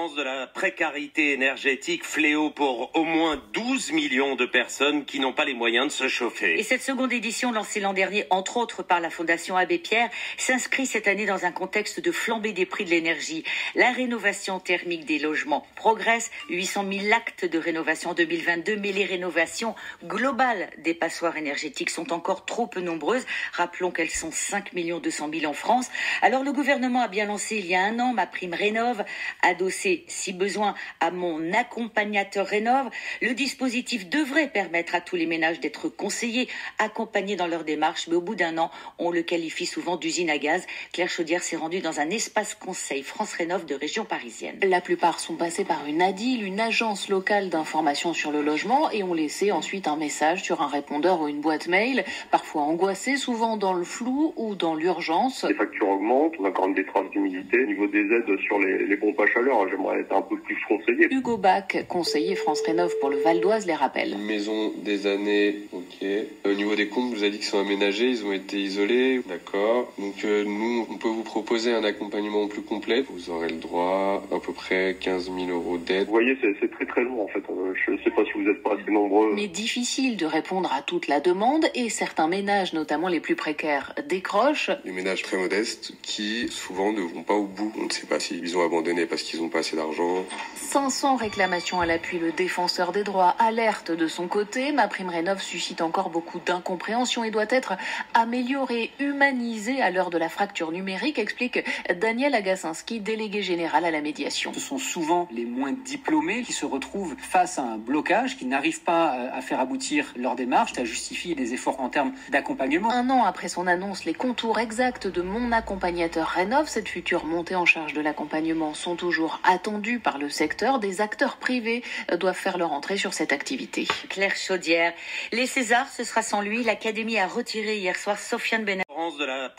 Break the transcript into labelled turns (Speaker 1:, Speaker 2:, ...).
Speaker 1: France de la précarité énergétique, fléau pour au moins 12 millions de personnes qui n'ont pas les moyens de se chauffer.
Speaker 2: Et cette seconde édition, lancée l'an dernier, entre autres par la Fondation Abbé Pierre, s'inscrit cette année dans un contexte de flambée des prix de l'énergie. La rénovation thermique des logements progresse, 800 000 actes de rénovation en 2022, mais les rénovations globales des passoires énergétiques sont encore trop peu nombreuses. Rappelons qu'elles sont 5 200 000 en France. Alors le gouvernement a bien lancé il y a un an ma prime Rénov', adossée si besoin à mon accompagnateur Rénov'. Le dispositif devrait permettre à tous les ménages d'être conseillés, accompagnés dans leur démarche, mais au bout d'un an, on le qualifie souvent d'usine à gaz. Claire Chaudière s'est rendue dans un espace conseil France Rénov' de région parisienne.
Speaker 3: La plupart sont passés par une ADIL, une agence locale d'information sur le logement, et ont laissé ensuite un message sur un répondeur ou une boîte mail, parfois angoissés, souvent dans le flou ou dans l'urgence.
Speaker 4: Les factures augmentent, on a encore des traces d'humidité. Au niveau des aides sur les pompes à chaleur, j'aimerais être un peu plus conseillé.
Speaker 3: Hugo Bach, conseiller France Rénov' pour le Val d'Oise, les rappelle.
Speaker 5: Une maison des années, ok. Au niveau des comptes, vous avez dit qu'ils sont aménagés, ils ont été isolés, d'accord. Donc nous, on peut vous proposer un accompagnement plus complet. Vous aurez le droit à peu près 15 000 € d'aide.
Speaker 4: Vous voyez, c'est très très long en fait. Je ne sais pas si vous n'êtes pas assez nombreux.
Speaker 3: Mais difficile de répondre à toute la demande, et certains ménages, notamment les plus précaires, décrochent.
Speaker 5: Les ménages très modestes qui souvent ne vont pas au bout. On ne sait pas s'ils ont abandonné parce qu'ils n'ont pas assez d'argent.
Speaker 3: 500 réclamations à l'appui. Le défenseur des droits alerte de son côté. Ma prime Rénov' suscite encore beaucoup d'incompréhension et doit être améliorée, humanisée à l'heure de la fracture numérique, explique Daniel Agassinski, délégué général à la médiation.
Speaker 6: Ce sont souvent les moins diplômés qui se retrouvent face à un blocage, qui n'arrivent pas à faire aboutir leur démarche, à justifier des efforts en termes d'accompagnement.
Speaker 3: Un an après son annonce, les contours exacts de mon accompagnateur Rénov', cette future montée en charge de l'accompagnement, sont toujours attendus par le secteur. Des acteurs privés doivent faire leur entrée sur cette activité.
Speaker 2: Claire Chaudière. Les Césars, ce sera sans lui. L'Académie a retiré hier soir Sofiane Benamou.
Speaker 1: De la